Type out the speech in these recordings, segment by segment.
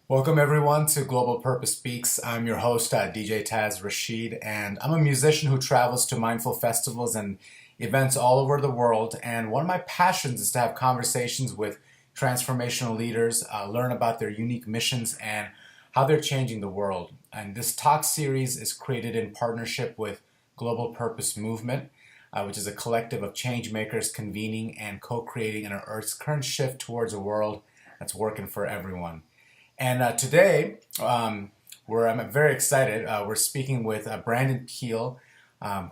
Welcome everyone to Global Purpose Speaks. I'm your host, DJ Taz Rashid, and I'm a musician who travels to mindful festivals and events all over the world. And one of my passions is to have conversations with transformational leaders, learn about their unique missions and how they're changing the world. And this talk series is created in partnership with Global Purpose Movement, which is a collective of change makers convening and co-creating in our Earth's current shift towards a world that's working for everyone. And today, I'm very excited. We're speaking with Brandon Peele,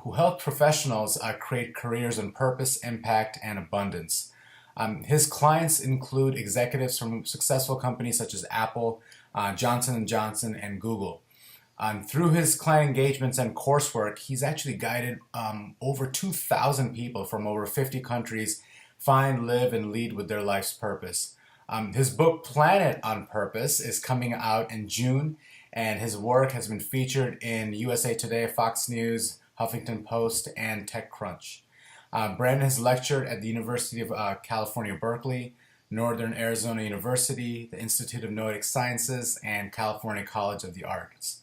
who helped professionals create careers in purpose, impact, and abundance. His clients include executives from successful companies such as Apple, Johnson & Johnson, and Google. Through his client engagements and coursework, he's actually guided over 2,000 people from over 50 countries find, live, and lead with their life's purpose. His book, Planet on Purpose, is coming out in June, and his work has been featured in USA Today, Fox News, Huffington Post, and Techcrunch. Brandon has lectured at the University of California, Berkeley, Northern Arizona University, the Institute of Noetic Sciences, and California College of the Arts.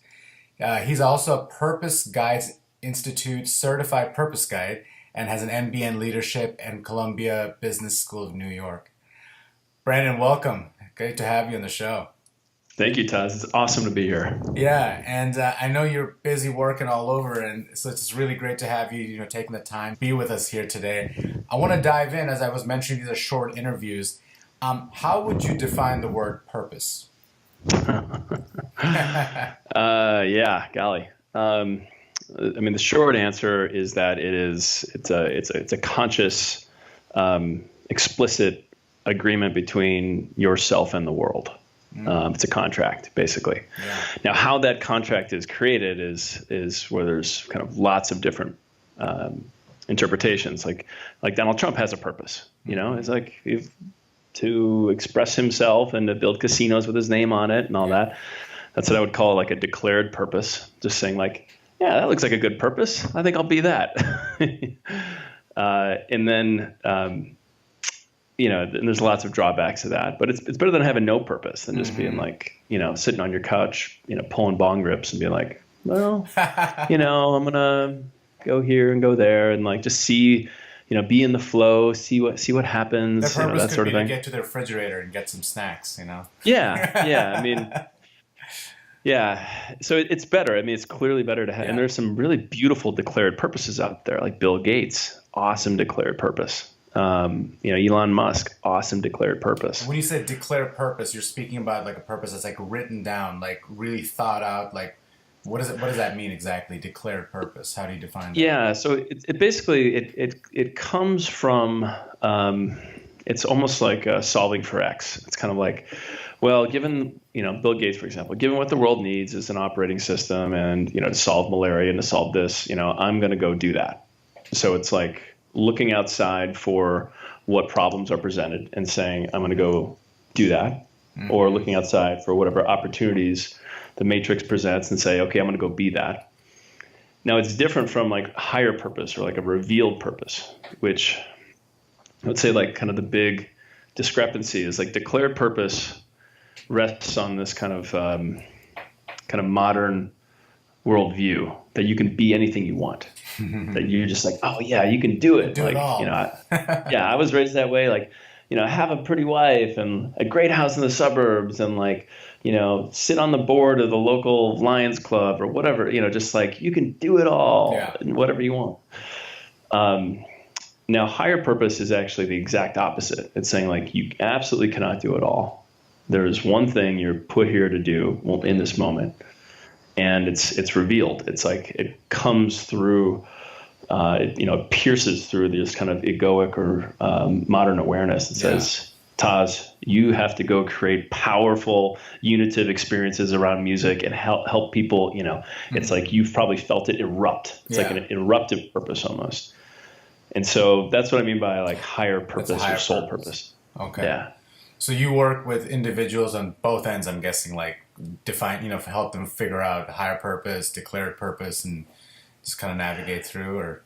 He's also a Purpose Guides Institute certified purpose guide and has an MBA in leadership and Columbia Business School of New York. Brandon, welcome. Great to have you on the show. Thank you, Taz. It's awesome to be here. Yeah, and I know you're busy working all over, and so it's just really great to have you, taking the time to be with us here today. I want to dive in, as I was mentioning, these are short interviews. How would you define the word purpose? Yeah, golly. The short answer is that it's a conscious, explicit agreement between yourself and the world. It's a contract, basically. Yeah. Now, how that contract is created is where there's kind of lots of different interpretations. Like Donald Trump has a purpose. It's like to express himself and to build casinos with his name on it and all that. That's what I would call like a declared purpose. Just saying yeah, that looks like a good purpose. I think I'll be that. And then and there's lots of drawbacks to that, but it's better than having no purpose than just being sitting on your couch, pulling bong rips and being like, well, I'm going to go here and go there and just see, be in the flow, see what happens, their purpose that could sort be of thing. To get to the refrigerator and get some snacks, Yeah. Yeah. So it's better. It's clearly better to have, and there's some really beautiful declared purposes out there, like Bill Gates, awesome declared purpose. Elon Musk, awesome declared purpose. When you say declared purpose, you're speaking about like a purpose that's like written down, like really thought out. Like, what does that mean exactly? Declared purpose. How do you define that? Yeah. So it basically it comes from it's almost like solving for X. It's kind of like, well, given Bill Gates, for example, given what the world needs is an operating system, and to solve malaria and to solve this, I'm going to go do that. So it's like looking outside for what problems are presented and saying, I'm going to go do that, or looking outside for whatever opportunities the matrix presents and say, okay, I'm going to go be that. Now, it's different from like higher purpose or like a revealed purpose, which I would say like kind of the big discrepancy is like declared purpose rests on this kind of modern worldview that you can be anything you want. That you're just like, oh yeah, you can do it. Do it all. I was raised that way. Like, have a pretty wife and a great house in the suburbs and sit on the board of the local Lions Club or whatever, just like you can do it all and whatever you want. Now, higher purpose is actually the exact opposite. It's saying like, you absolutely cannot do it all. There is one thing you're put here to do in this moment. And it's revealed. It's like it comes through, it pierces through this kind of egoic or modern awareness that says, Taz, you have to go create powerful unitive experiences around music and help people. It's like you've probably felt it erupt. It's like an eruptive purpose almost. And so that's what I mean by like higher purpose or soul purpose. Okay. Yeah. So you work with individuals on both ends, I'm guessing, like define, help them figure out higher purpose, declared purpose, and just kind of navigate through, or?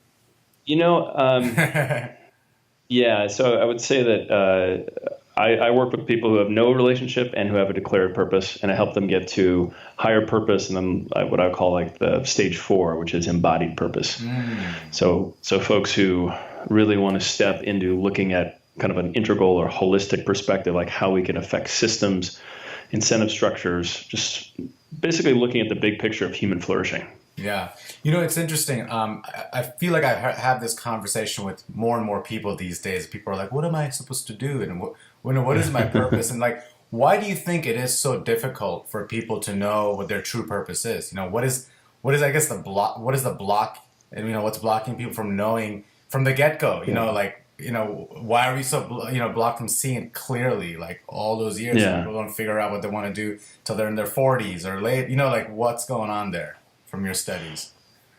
Yeah, so I would say that I work with people who have no relationship and who have a declared purpose, and I help them get to higher purpose, and then what I call like the stage 4, which is embodied purpose. So folks who really want to step into looking at kind of an integral or holistic perspective, like how we can affect systems, incentive structures, just basically looking at the big picture of human flourishing. Yeah. It's interesting. I feel like I have this conversation with more and more people these days. People are like, what am I supposed to do? And what is my purpose? And like, why do you think it is so difficult for people to know what their true purpose is? What is, I guess, the block, what is the block, and, what's blocking people from knowing from the get-go, why are we so, blocked from seeing it clearly, like all those years? People don't figure out what they want to do till they're in their 40s or late, like what's going on there from your studies?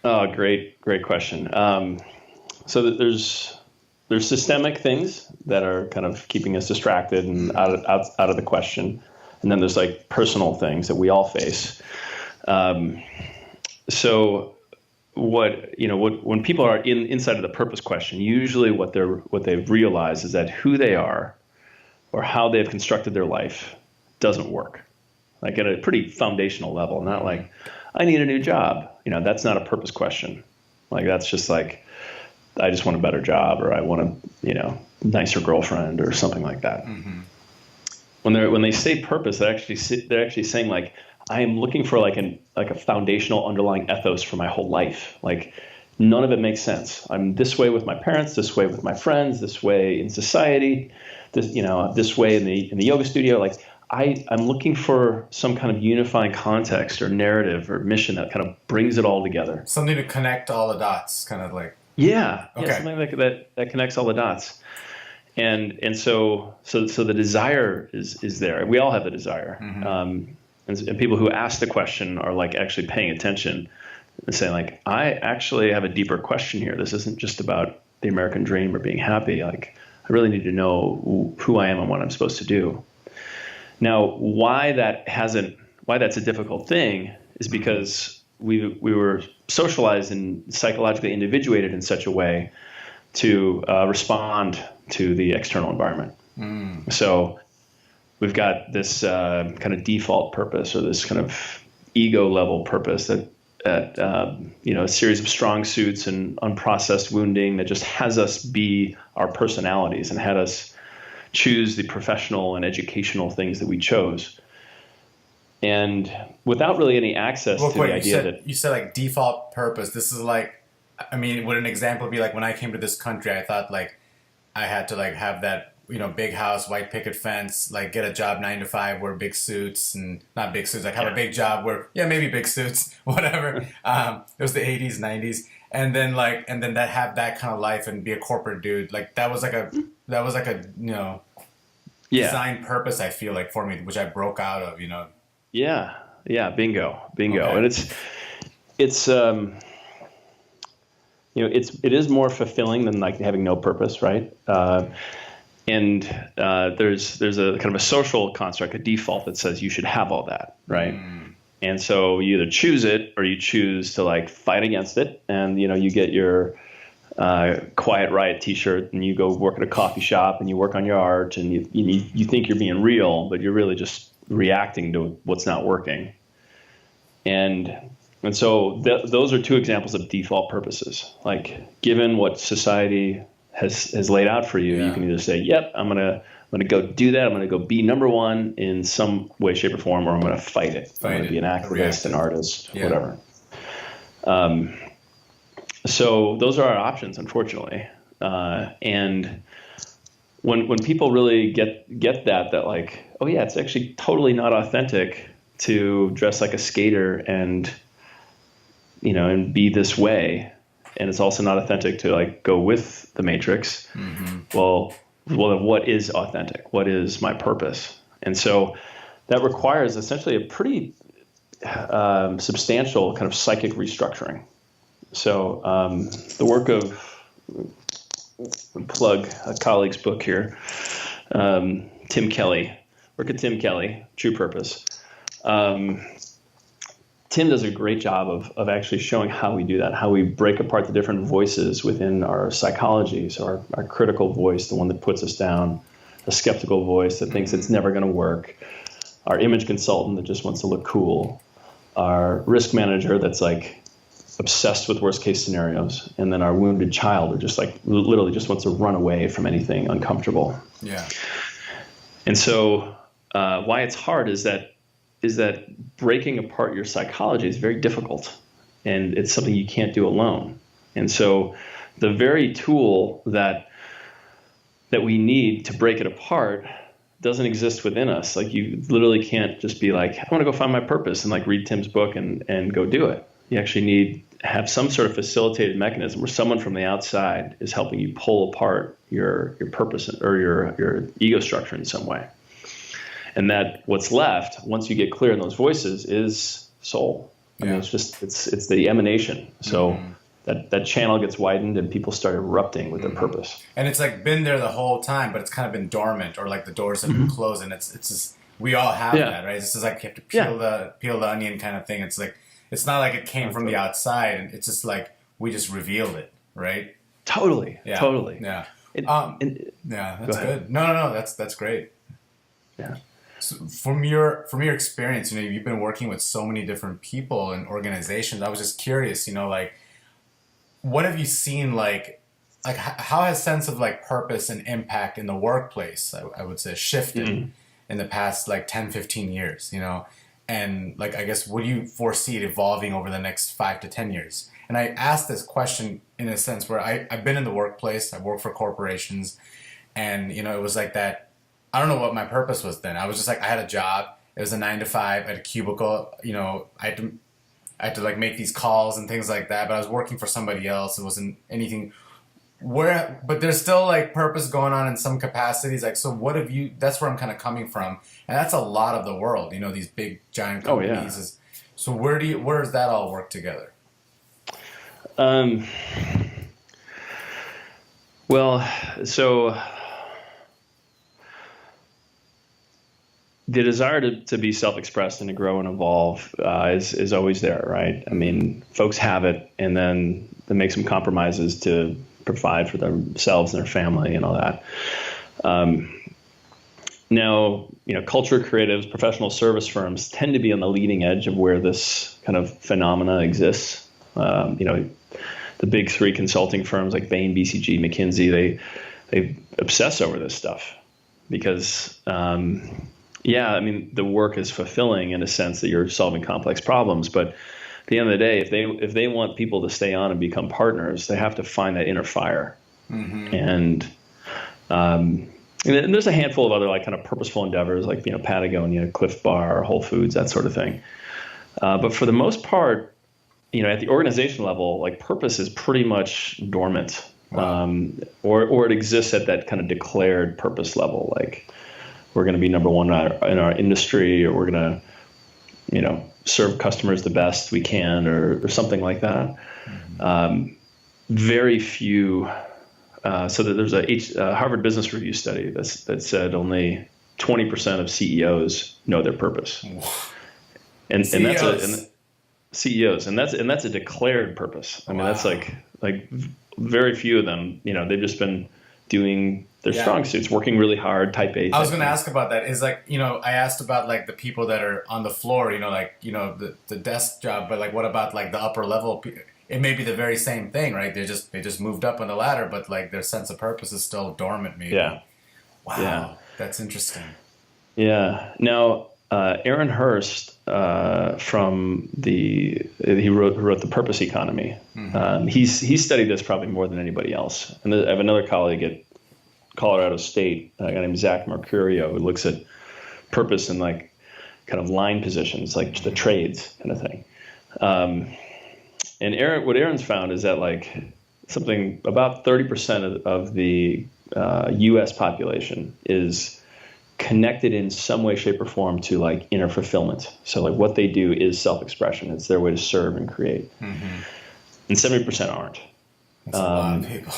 Oh, great question. So there's systemic things that are kind of keeping us distracted and out of the question, and then there's like personal things that we all face. So when people are inside of the purpose question, usually what they've realized is that who they are or how they've constructed their life doesn't work, like at a pretty foundational level. Not like, I need a new job. That's not a purpose question. Like, that's just like, I just want a better job, or I want a, nicer girlfriend or something like that. Mm-hmm. When they say purpose, they're actually saying like, I am looking for like a foundational underlying ethos for my whole life. Like, none of it makes sense. I'm this way with my parents, this way with my friends, this way in society, this way in the yoga studio. Like, I'm looking for some kind of unifying context or narrative or mission that kind of brings it all together. Something to connect all the dots, kind of like. Yeah, something that connects all the dots. And so the desire is there. We all have the desire. Mm-hmm. And people who ask the question are like actually paying attention and saying like, I actually have a deeper question here. This isn't just about the American dream or being happy. Like, I really need to know who I am and what I'm supposed to do. Now, why that's a difficult thing is because we were socialized and psychologically individuated in such a way to respond to the external environment. So we've got this kind of default purpose, or this kind of ego level purpose that a series of strong suits and unprocessed wounding that just has us be our personalities and had us choose the professional and educational things that we chose. And without really any access to the idea you said like default purpose. This is like, I mean, would an example be like, when I came to this country, I thought like I had to like have that, big house, white picket fence, like get a job 9 to 5, wear big suits, and not big suits, like have a big job where, maybe big suits, whatever. It was the 80s, 90s. And then that have that kind of life and be a corporate dude. Like that was like a design purpose, I feel like, for me, which I broke out of, Yeah. Bingo. Okay. And it is more fulfilling than like having no purpose, right? And there's a kind of a social construct, a default that says you should have all that, right? And so you either choose it or you choose to like fight against it, and you get your Quiet Riot T-shirt and you go work at a coffee shop and you work on your art, and you think you're being real, but you're really just reacting to what's not working. And so those are two examples of default purposes. Like, given what society has laid out for you, you can either say, "Yep, I'm gonna go do that. I'm gonna go be number one in some way, shape, or form," or I'm gonna fight it. I'm gonna be an activist, an artist, whatever. So those are our options, unfortunately. And when people really get that like, oh yeah, it's actually totally not authentic to dress like a skater and and be this way, and it's also not authentic to like go with the matrix. Mm-hmm. Well, then what is authentic? What is my purpose? And so that requires essentially a pretty substantial kind of psychic restructuring. So the work of, plug a colleague's book here, Tim Kelly, work at Tim Kelly, True Purpose. Tim does a great job of actually showing how we do that, how we break apart the different voices within our psychology. So our critical voice, the one that puts us down, a skeptical voice that thinks it's never going to work, our image consultant that just wants to look cool, our risk manager that's like obsessed with worst case scenarios, and then our wounded child who just like literally just wants to run away from anything uncomfortable. Yeah. And so why it's hard is that breaking apart your psychology is very difficult, and it's something you can't do alone. And so the very tool that we need to break it apart doesn't exist within us. Like, you literally can't just be like, I want to go find my purpose and like read Tim's book and go do it. You actually have some sort of facilitated mechanism where someone from the outside is helping you pull apart your purpose or your ego structure in some way. And that what's left once you get clear in those voices is soul. I mean, it's the emanation. So that channel gets widened and people start erupting with their purpose. And it's like been there the whole time, but it's kind of been dormant, or like the doors have been closed, and it's just, we all have that, right? This is like you have to peel the onion kind of thing. It's like, it's not like it came from the outside, and it's just like we just revealed it, right? Totally. Yeah. Totally. Yeah. Yeah, that's good. No, that's great. Yeah. So from your experience, you've been working with so many different people and organizations. I was just curious, like, what have you seen, like how has sense of like purpose and impact in the workplace, I would say, shifted in the past like 10, 15 years, and like, I guess, what do you foresee it evolving over the next 5 to 10 years? And I asked this question in a sense where I've been in the workplace, I've worked for corporations, and it was like that. I don't know what my purpose was then. I was just like, I had a job. It was a 9 to 5 at a cubicle. I had to like make these calls and things like that, but I was working for somebody else. It wasn't anything but there's still like purpose going on in some capacities. Like, so what have you, that's where I'm kind of coming from. And that's a lot of the world, these big giant companies. Oh, yeah. So where does that all work together? Well, so the desire to be self-expressed and to grow and evolve is always there, right? I mean, folks have it, and then they make some compromises to provide for themselves and their family and all that. Now, culture creatives, professional service firms tend to be on the leading edge of where this kind of phenomena exists. The big three consulting firms like Bain, BCG, McKinsey, they obsess over this stuff because, the work is fulfilling in a sense that you're solving complex problems. But at the end of the day, if they want people to stay on and become partners, they have to find that inner fire. And there's a handful of other like kind of purposeful endeavors like Patagonia, Cliff Bar, Whole Foods, that sort of thing. But for the most part, at the organization level, like purpose is pretty much dormant. Wow. Or it exists at that kind of declared purpose level, like we're going to be number one in our industry, or we're going to, serve customers the best we can, or something like that. Very few. So that there's a Harvard Business Review study that said only 20% of CEOs know their purpose, and that's CEOs, and that's a declared purpose. I mean, that's like very few of them. They've just been doing their strong suits, working really hard, type A. I was going to ask about that. Is like, I asked about like the people that are on the floor, the desk job, but like, what about like the upper level? It may be the very same thing, right? They just moved up on the ladder, but like their sense of purpose is still dormant, maybe. Yeah. Wow. Yeah. That's interesting. Yeah. Now, Aaron Hurst, he wrote The Purpose Economy. He's studied this probably more than anybody else. And I have another colleague at Colorado State, a guy named Zach Mercurio, who looks at purpose in like kind of line positions, like the trades kind of thing. And what Aaron's found is that like something about 30% of the U.S. population is connected in some way, shape, or form to like inner fulfillment. So like what they do is self-expression. It's their way to serve and create. And 70% aren't. That's a lot of people.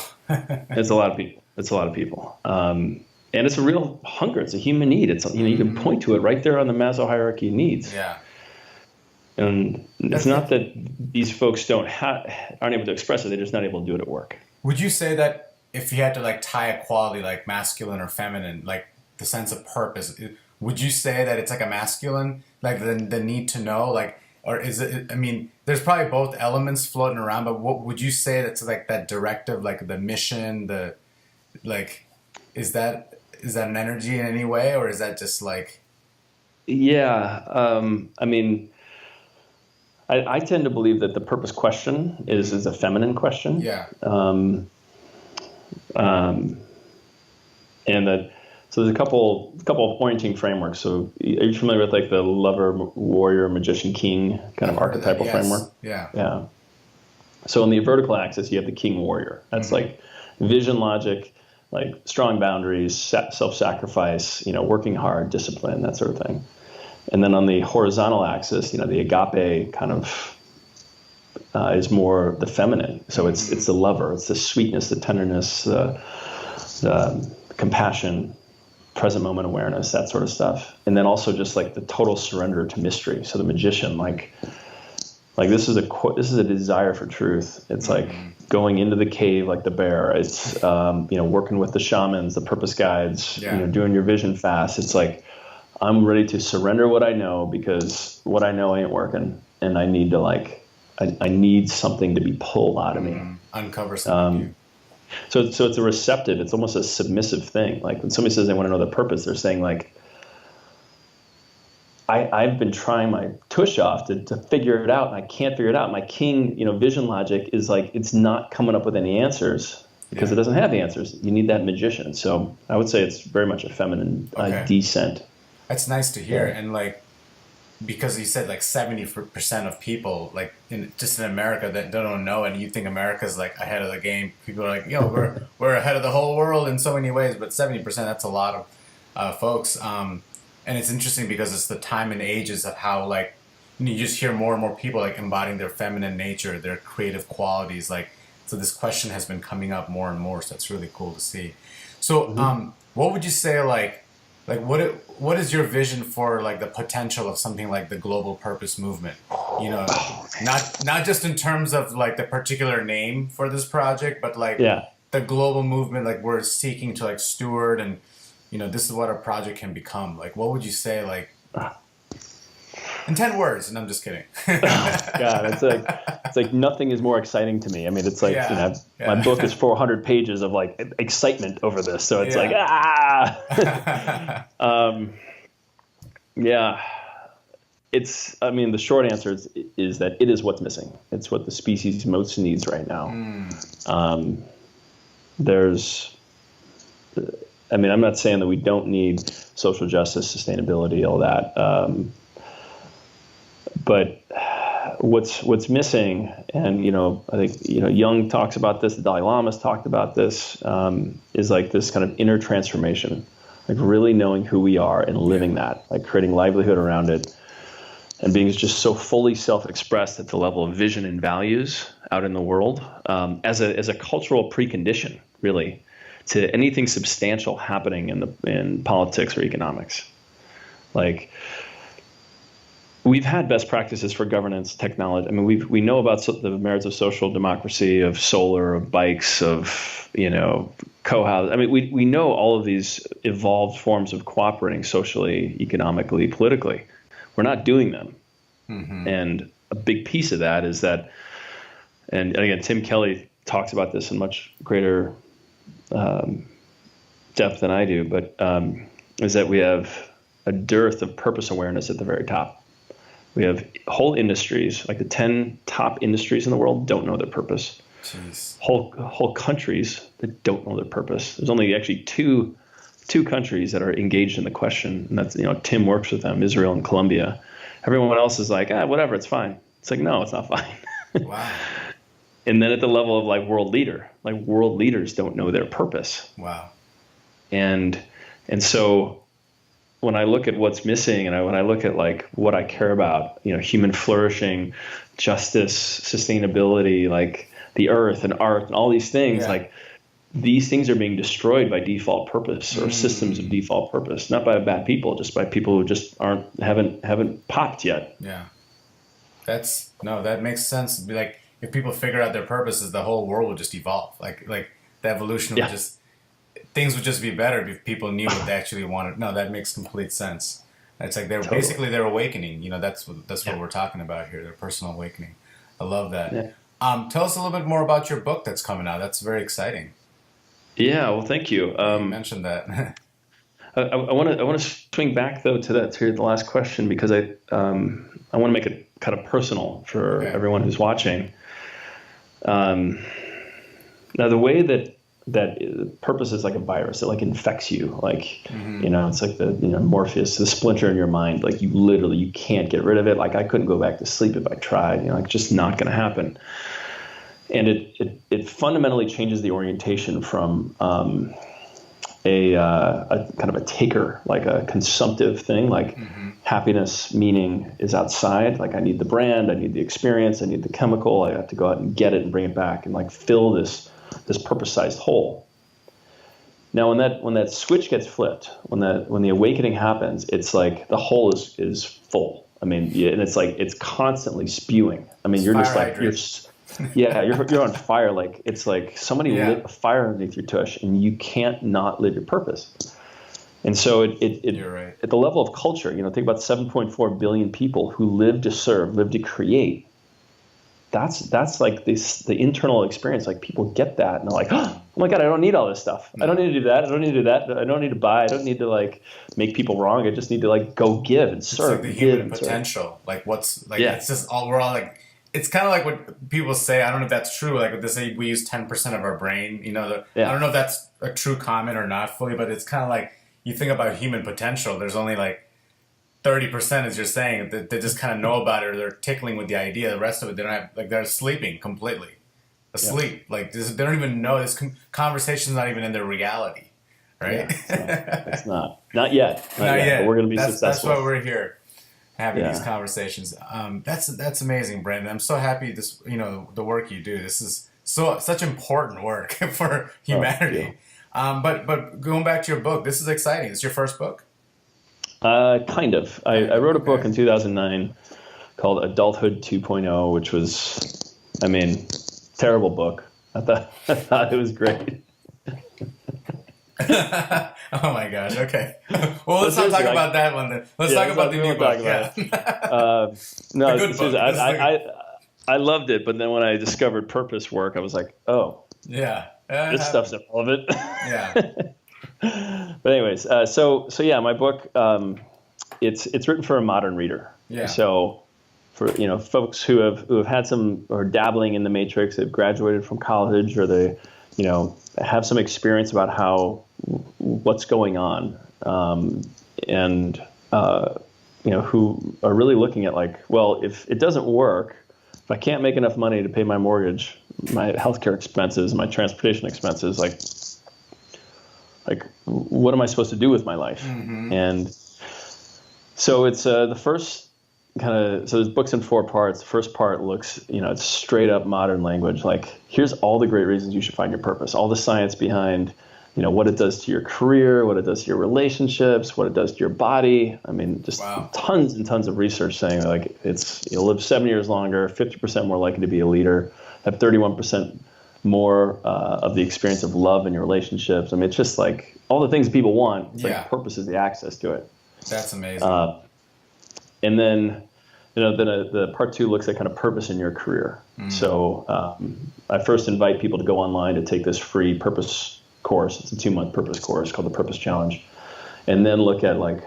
It's a lot of people. It's a lot of people. And it's a real hunger. It's a human need. It's you can point to it right there on the Maslow hierarchy of needs. Yeah. And it's not that these folks aren't able to express it. They're just not able to do it at work. Would you say that if you had to like tie a quality like masculine or feminine, like the sense of purpose, would you say that it's like a masculine, like the need to know, like, or is it? I mean, there's probably both elements floating around, but what would you say that's like that directive, like the mission, the like, is that an energy in any way, or is that just like, Yeah. I mean, I tend to believe that the purpose question is a feminine question. yeah, Um, and that, so there's a couple of pointing frameworks. So are you familiar with like the lover, warrior, magician, king kind of I've heard of that, archetypal yes, framework? yeah, Yeah. So on the vertical axis, you have the king warrior. That's like vision, logic, like strong boundaries, self-sacrifice, working hard, discipline, that sort of thing. And then on the horizontal axis, the agape kind of is more the feminine. So it's the lover, it's the sweetness, the tenderness, the compassion, present moment awareness, that sort of stuff. And then also just like the total surrender to mystery. So the magician, like this is a desire for truth. It's like going into the cave like the bear. It's working with the shamans, the purpose guides, doing your vision fast. It's like I'm ready to surrender what I know because what I know ain't working, and I need to I need something to be pulled out of me. Uncover something new. So it's a receptive. It's almost a submissive thing. Like when somebody says they want to know the purpose, they're saying like, I've been trying my tush off to figure it out, and I can't figure it out. My king, vision logic is like it's not coming up with any answers because it doesn't have the answers. You need that magician. So I would say it's very much a feminine descent. That's nice to hear, and like because you said like 70% of people like just in America that don't know, and you think America's like ahead of the game. People are like, we're ahead of the whole world in so many ways, but 70% that's a lot of folks. And it's interesting because it's the time and ages of how like you just hear more and more people like embodying their feminine nature, their creative qualities. Like so, this question has been coming up more and more. So that's really cool to see. So, what would you say like what is your vision for like the potential of something like the global purpose movement? Not just in terms of like the particular name for this project, but like the global movement. Like we're seeking to like steward and. This is what our project can become. Like, what would you say, like, in 10 words? And I'm just kidding. God, it's like nothing is more exciting to me. I mean, it's like, my book is 400 pages of like excitement over this. So it's like, the short answer is that it is what's missing. It's what the species most needs right now. I'm not saying that we don't need social justice, sustainability, all that. But what's missing, and I think Jung talks about this, the Dalai Lama's talked about this, is like this kind of inner transformation, like really knowing who we are and living that, like creating livelihood around it, and being just so fully self-expressed at the level of vision and values out in the world, as a cultural precondition, really, to anything substantial happening in politics or economics. Like we've had best practices for governance, technology. I mean, we know about the merits of social democracy, of solar, of bikes, of co-housing. I mean, we know all of these evolved forms of cooperating socially, economically, politically. We're not doing them, and a big piece of that is that. And again, Tim Kelly talks about this in much greater depth than I do, but is that we have a dearth of purpose awareness at the very top. We have whole industries, like the 10 top industries in the world, don't know their purpose. Jeez. Whole countries that don't know their purpose. There's only actually two countries that are engaged in the question, and that's Tim works with them, Israel and Colombia. Everyone else is like, whatever, it's fine. It's like, no, it's not fine. Wow. And then at the level of like world leaders don't know their purpose. Wow. And so when I look at what's missing, and when I look at like what I care about, human flourishing, justice, sustainability, like the earth and art and all these things, like these things are being destroyed by default purpose or systems of default purpose, not by bad people, just by people who just haven't popped yet. Yeah. That makes sense. Be like, if people figure out their purposes, the whole world will just evolve. Like the evolution will just things would just be better if people knew what they actually wanted. No, that makes complete sense. It's like they're Totally. basically they're awakening. That's what Yeah. we're talking about here. Their personal awakening. I love that. Yeah. Tell us a little bit more about your book that's coming out. That's very exciting. Yeah. Well, thank you. You mentioned that. I want to swing back though to the last question because I want to make it kind of personal for Okay. everyone who's watching. Um, Now, the way that purpose is like a virus, it like infects you. Like, it's like the Morpheus, the splinter in your mind. Like you can't get rid of it. Like I couldn't go back to sleep if I tried. Like it's just not going to happen. And it fundamentally changes the orientation from a kind of a taker, like a consumptive thing. Like happiness, meaning is outside. Like I need the brand, I need the experience, I need the chemical. I have to go out and get it and bring it back and like fill this purpose-sized hole. Now, when that switch gets flipped, when the awakening happens, it's like the hole is full. I mean, yeah, and it's like it's constantly spewing. I mean, you're just like you're on fire. Like it's like somebody lit a fire underneath your tush, and you can't not live your purpose. And so You're right. at the level of culture, think about 7.4 billion people who live to serve, live to create. That's like the internal experience. Like people get that and they're like, oh my God, I don't need all this stuff. I don't need to do that. I don't need to do that. I don't need to buy. I don't need to like make people wrong. I just need to like go give and serve. It's like the human potential. Like what's like it's just we're all like it's kind of like what people say. I don't know if that's true. Like they say we use 10% of our brain. I don't know if that's a true comment or not fully, but it's kind of like you think about human potential. There's only like 30%, as you're saying, that they just kind of know about it or they're tickling with the idea. The rest of it, they don't have, like they're sleeping completely, asleep. Yeah. Like they don't even know this conversation's not even in their reality, right? Yeah, it's not yet. Not yet. But we're going to be successful. That's why we're here, having these conversations. That's amazing, Brandon. I'm so happy the work you do. This is such important work for humanity. But going back to your book, this is exciting. It's your first book. Kind of. I wrote a book in 2009 called Adulthood 2.0, which was, terrible book. I thought it was great. Oh my gosh. Okay. Well, let's not talk about that one then. Let's talk about the new book. No, good book. I loved it, but then when I discovered purpose work, I was like, oh, this stuff's irrelevant. Yeah. But anyways, so yeah, my book, it's written for a modern reader. Yeah. So for folks who have had some or dabbling in the matrix, they've graduated from college, or they have some experience about what's going on, and who are really looking at like, well, if it doesn't work, if I can't make enough money to pay my mortgage, my healthcare expenses, my transportation expenses, like what am I supposed to do with my life? Mm-hmm. And so it's the first so there's books in 4 parts. The first part looks, it's straight up modern language. Like here's all the great reasons you should find your purpose, all the science behind, what it does to your career, what it does to your relationships, what it does to your body. Just tons and tons of research saying like you'll live 7 years longer, 50% more likely to be a leader, have 31% more of the experience of love in your relationships. It's just like all the things people want. It's like purpose is the access to it. That's amazing. And then, the part 2 looks at kind of purpose in your career. Mm. So I first invite people to go online to take this free purpose course. It's a 2-month purpose course called the Purpose Challenge, and then look at like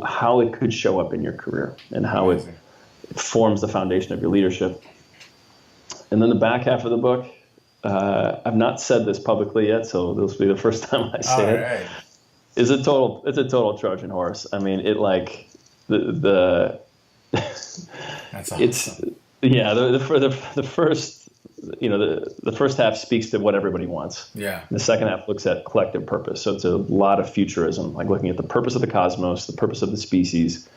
how it could show up in your career and how it forms the foundation of your leadership. And then the back half of the book. I've not said this publicly yet, so this will be the first time I say it. Right. It's a total Trojan horse. It like the That's awesome. It's the first the first half speaks to what everybody wants. Yeah. The second half looks at collective purpose. So it's a lot of futurism, like looking at the purpose of the cosmos, the purpose of the species,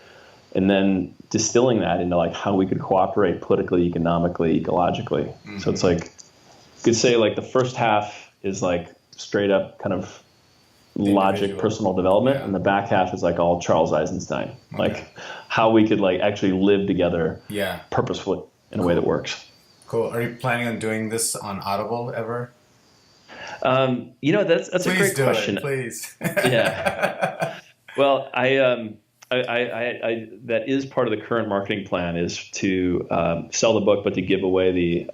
and then distilling that into like how we could cooperate politically, economically, ecologically. Mm-hmm. So it's like you could say like the first half is like straight up kind of logic, personal development, and the back half is like all Charles Eisenstein, like how we could like actually live together purposefully in a way that works. Cool. Are you planning on doing this on Audible ever? That's a Please great do it, question. please. Yeah. Well, I that is part of the current marketing plan is to sell the book, but to give away the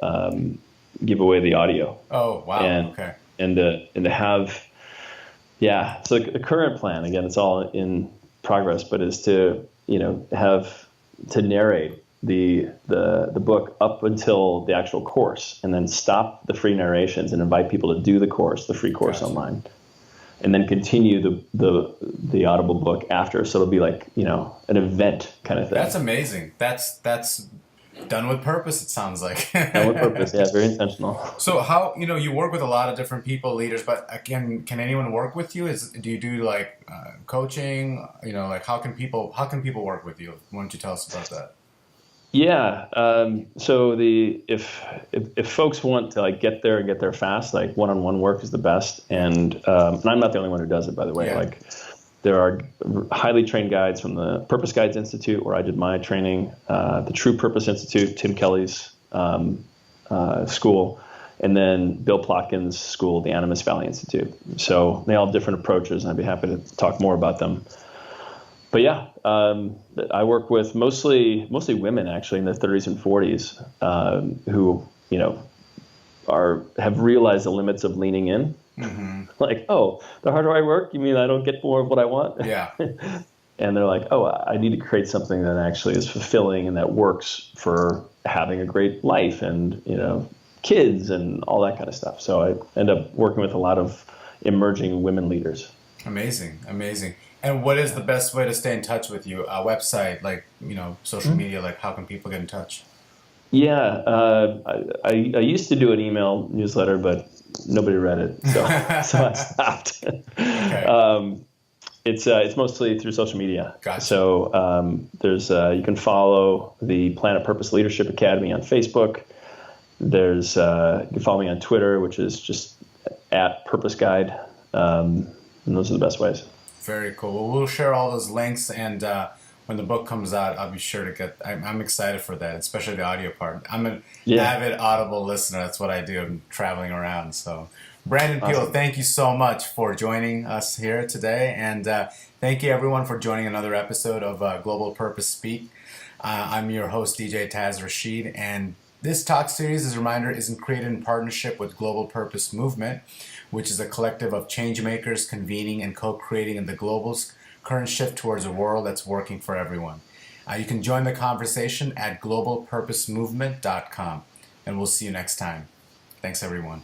audio Oh, wow. and Okay. and to have yeah. So the current plan again, it's all in progress, but is to have to narrate the book up until the actual course, and then stop the free narrations and invite people to do the free course Gotcha. online, and then continue the audible book after. So it'll be like an event kind of thing. That's amazing. That's done with purpose, it sounds like. And with purpose, yeah, very intentional. So how, you work with a lot of different people, leaders, but again, can anyone work with you? Do you do like coaching? Like how can people work with you? Why don't you tell us about that? Yeah. So if folks want to like get there and get there fast, like one-on-one work is the best. And I'm not the only one who does it, by the way. Yeah. Like there are highly trained guides from the Purpose Guides Institute, where I did my training, the True Purpose Institute, Tim Kelly's school, and then Bill Plotkin's school, the Animas Valley Institute. So they all have different approaches, and I'd be happy to talk more about them. But yeah, I work with mostly women actually in their 30s and 40s who have realized the limits of leaning in. Mm-hmm. Like, oh, the harder I work, you mean I don't get more of what I want? Yeah. And they're like, oh, I need to create something that actually is fulfilling and that works for having a great life and kids and all that kind of stuff. So I end up working with a lot of emerging women leaders. Amazing, amazing. And what is the best way to stay in touch with you? A website, like, social media, like how can people get in touch? Yeah, I used to do an email newsletter, but nobody read it, so I stopped. Okay. It's mostly through social media. Gotcha. So there's you can follow the Planet Purpose Leadership Academy on Facebook. There's you can follow me on Twitter, which is just @PurposeGuide, and those are the best ways. Very cool. Well, we'll share all those links, and when the book comes out, I'll be sure to get. I'm excited for that, especially the audio part. I'm an avid Audible listener. That's what I do. I'm traveling around. So, Brandon Peele, Awesome. thank you so much for joining us here today, and thank you everyone for joining another episode of Global Purpose Speak. I'm your host, DJ Taz Rashid, and this talk series, as a reminder, is created in partnership with Global Purpose Movement, which is a collective of change makers convening and co-creating in the global's current shift towards a world that's working for everyone. You can join the conversation at globalpurposemovement.com, and we'll see you next time. Thanks, everyone.